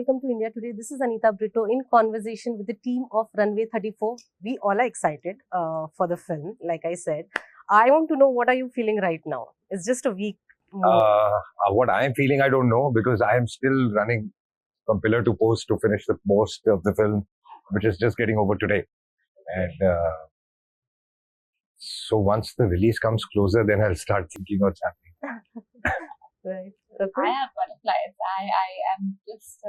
welcome to India Today. This is Anita Brito in conversation with the team of Runway 34. We all are excited for the film, like I said. I want to know, what are you feeling right now? It's just a week more. What I am feeling, I don't know, because I am still running from pillar to post to finish the post of the film, which is just getting over today. And so once the release comes closer, then I'll start thinking what's happening. Right. I have butterflies. I am just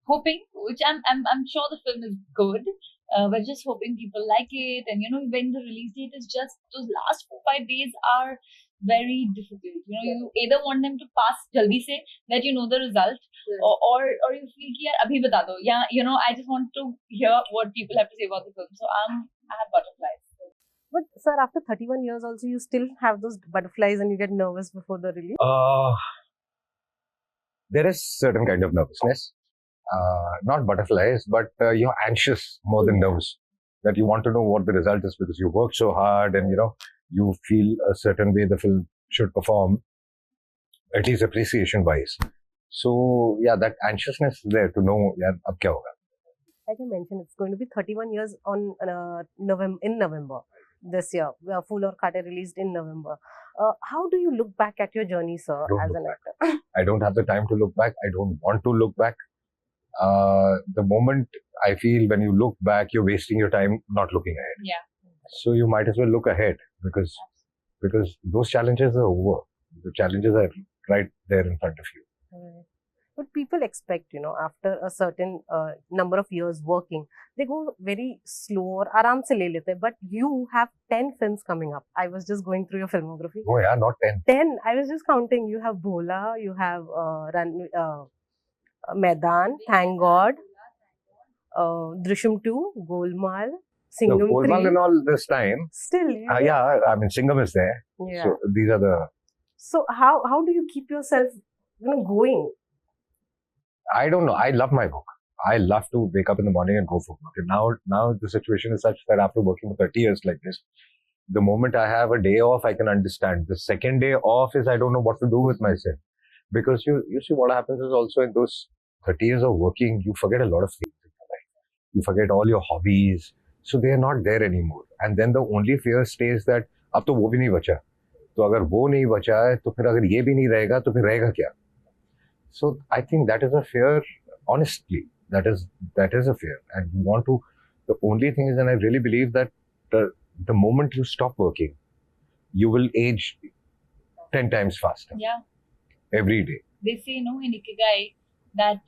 hoping, which I'm sure the film is good. We're just hoping people like it, and when the release date is just those last 4-5 days are very difficult. You either want them to pass jaldi se that you know the result, or you feel ki yaar abhi bata do. Yeah, I just want to hear what people have to say about the film. So I have butterflies. But sir, after 31 years also, you still have those butterflies and you get nervous before the release? There is certain kind of nervousness. Not butterflies, but you're anxious more than nervous. That you want to know what the result is because you worked so hard and you feel a certain way the film should perform, at least appreciation wise. So yeah, that anxiousness is there to know ab kya hoga. Like I mentioned, it's going to be 31 years on November this year. Phool Aur Kaate released in November. How do you look back at your journey, sir, as an actor? I don't have the time to look back. I don't want to look back. The moment I feel when you look back, you're wasting your time not looking ahead. Yeah. So you might as well look ahead because those challenges are over. The challenges are right there in front of you. Right. But people expect, after a certain number of years working, they go very slow or aaram se le lete. But you have 10 films coming up. I was just going through your filmography. Oh yeah, not 10. 10. I was just counting. You have Bhola, you have Maidan, Thank God, Drishyam 2, Golmaal, Singham 3. Golmaal and all this time. Still, yeah, I mean, Singham is there. Yeah. So these are the... So how do you keep yourself going? I don't know. I love my work. I love to wake up in the morning and go for work. And now the situation is such that after working for 30 years like this, the moment I have a day off, I can understand. The second day off is I don't know what to do with myself. Because you see what happens is also in those 30 years of working, you forget a lot of things in your life. You forget all your hobbies. So they are not there anymore. And then the only fear stays that अब तो वो भी नहीं बचा. तो अगर वो नहीं बचा है, तो फिर अगर ये भी नहीं रहेगा, तो फिर रहेगा क्या? So I think that is a fear, honestly, that is a fear. And you want to, the only thing is, and I really believe that the moment you stop working, you will age 10 times faster. Yeah. Every day. They say, in Ikigai, that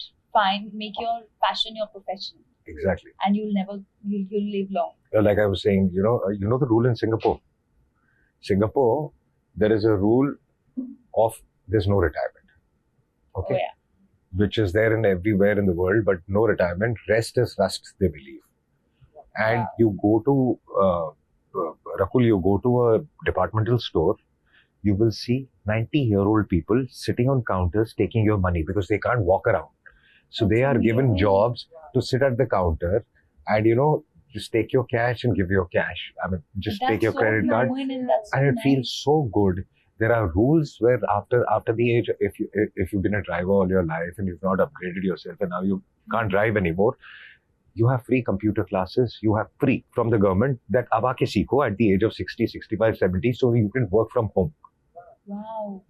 make your passion your profession. Exactly. And you'll live long. Like I was saying, you know the rule in Singapore. Singapore, there is a rule of there's no retirement. Okay. Oh, yeah. Which is there in everywhere in the world, but no retirement. Rest is rust, they believe. And Wow. you go to, Rakul, you go to a departmental store, you will see 90-year-old people sitting on counters taking your money because they can't walk around. So they are given jobs to sit at the counter and, just take your cash and give your cash. I mean, just take your credit card. And it feels so good. There are rules where after the age, if you've been a driver all your life and you've not upgraded yourself and now you can't drive anymore, you have free computer classes, you have free from the government that ab aake seekho at the age of 60, 65, 70, so you can work from home. Wow.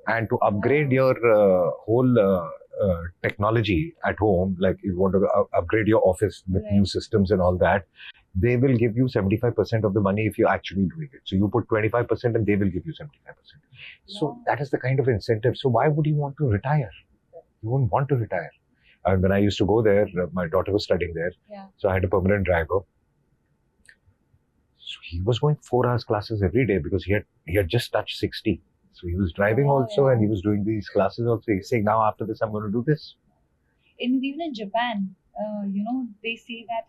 And to upgrade your whole technology at home, like you want to upgrade your office with new systems and all that, they will give you 75% of the money if you're actually doing it. So you put 25% and they will give you 75%. So that is the kind of incentive. So why would you want to retire? You wouldn't want to retire. And when I used to go there, my daughter was studying there. Yeah. So I had a permanent driver. So he was going 4 hours classes every day because he had just touched 60. So he was driving and he was doing these classes also. He's saying, now after this, I'm going to do this. Even in Japan, they say that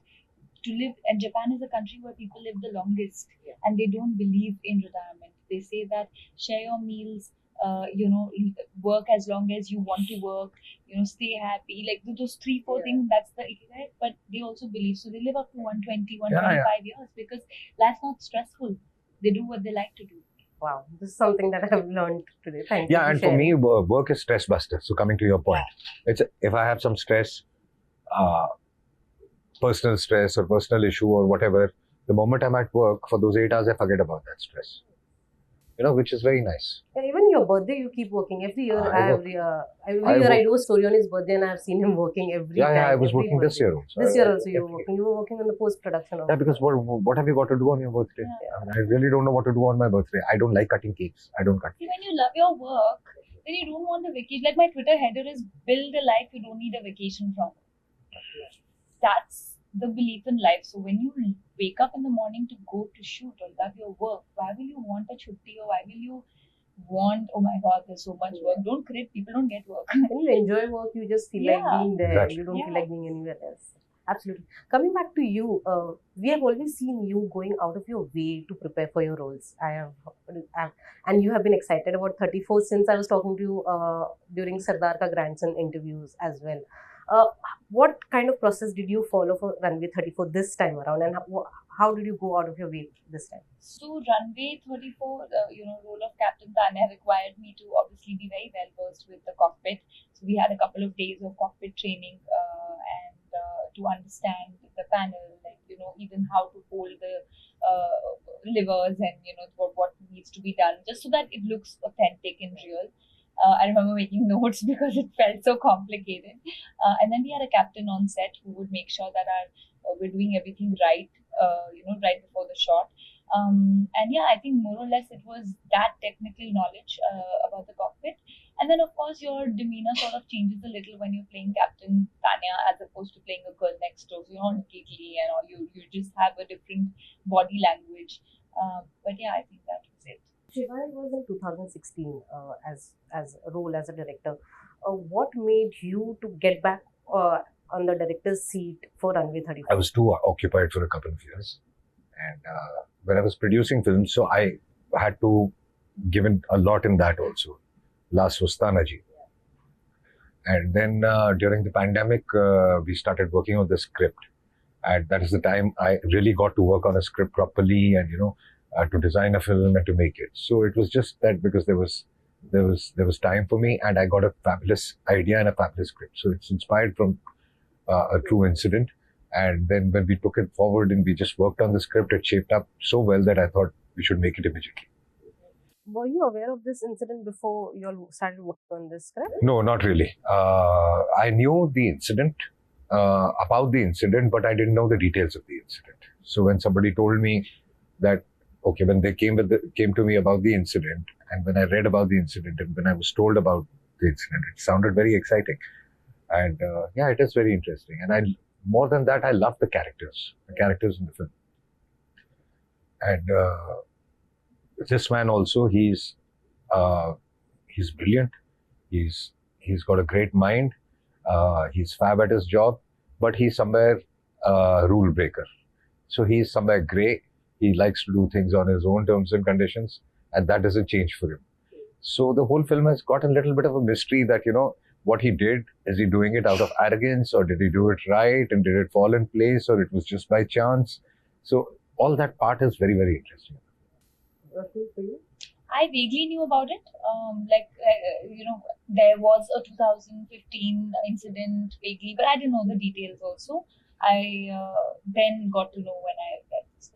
to live, and Japan is a country where people live the longest, and they don't believe in retirement. They say that share your meals, work as long as you want to work, stay happy. Like those 3-4 things, that's the ikigai. But they also believe, so they live up to 120, 125 years because life's not stressful. They do what they like to do. Wow, this is something that I have learned today. Thank you. Yeah, and for me, work is stress buster. So coming to your point, it's if I have some stress, uh, personal stress or personal issue or whatever, the moment I'm at work for those 8 hours, I forget about that stress. Which is very nice. And even your birthday, you keep working every year. Every year I do a story on his birthday, and I've seen him working every time. Yeah, I was working this year also. This year also, you were working. You were working on the post production. Yeah, because what have you got to do on your birthday? Yeah. I mean, I really don't know what to do on my birthday. I don't like cutting cakes. I don't cut. See, when you love your work, then you don't want a vacation. Like my Twitter header is "Build a life you don't need a vacation from." That's the belief in life. So when you wake up in the morning to go to shoot or love your work, why will you want a chutti, or why will you want, oh my god, there's so much work? Don't create, people don't get work. When you enjoy work, you just feel like being there. Exactly. You don't feel like being anywhere else. Absolutely. Coming back to you, we have always seen you going out of your way to prepare for your roles. And you have been excited about 34 since I was talking to you during Sardar Ka Grandson interviews as well. What kind of process did you follow for Runway 34 this time around, and how did you go out of your way this time? So Runway 34, role of Captain Tanya required me to obviously be very well versed with the cockpit. So we had a couple of days of cockpit training and to understand the panel, and even how to hold the levers and what needs to be done, just so that it looks authentic and real. I remember making notes because it felt so complicated. And then we had a captain on set who would make sure that we're doing everything right, right before the shot. And yeah, I think more or less it was that technical knowledge about the cockpit. And then of course your demeanor sort of changes a little when you're playing Captain Tanya as opposed to playing a girl next door. So you're not giggly and all, you just have a different body language. But yeah, I think that was it. Shivaay was in 2016 as a role as a director. What made you to get back on the director's seat for Runway 34? I was too occupied for a couple of years. And when I was producing films, so I had to give in a lot in that also. Last was Tanaji. And then during the pandemic, we started working on the script. And that is the time I really got to work on a script properly and, to design a film and to make it. So it was just that because there was time for me, and I got a fabulous idea and a fabulous script. So it's inspired from a true incident. And then when we took it forward and we just worked on the script, it shaped up so well that I thought we should make it immediately. Were you aware of this incident before you all started working on this script? No, not really. I knew the incident, about the incident, but I didn't know the details of the incident. So when somebody told me that, okay, when they came to me about the incident, and when I read about the incident, and when I was told about the incident, it sounded very exciting. And yeah, it is very interesting. And more than that, I love the characters in the film. And this man also, he's brilliant. He's got a great mind. He's fab at his job, but he's somewhere rule breaker. So he's somewhere grey. He likes to do things on his own terms and conditions, and that doesn't change for him. So the whole film has got a little bit of a mystery that, what he did, is he doing it out of arrogance, or did he do it right, and did it fall in place, or it was just by chance? So all that part is very, very interesting. I vaguely knew about it. There was a 2015 incident vaguely, but I didn't know the details also. I then got to know when I read this.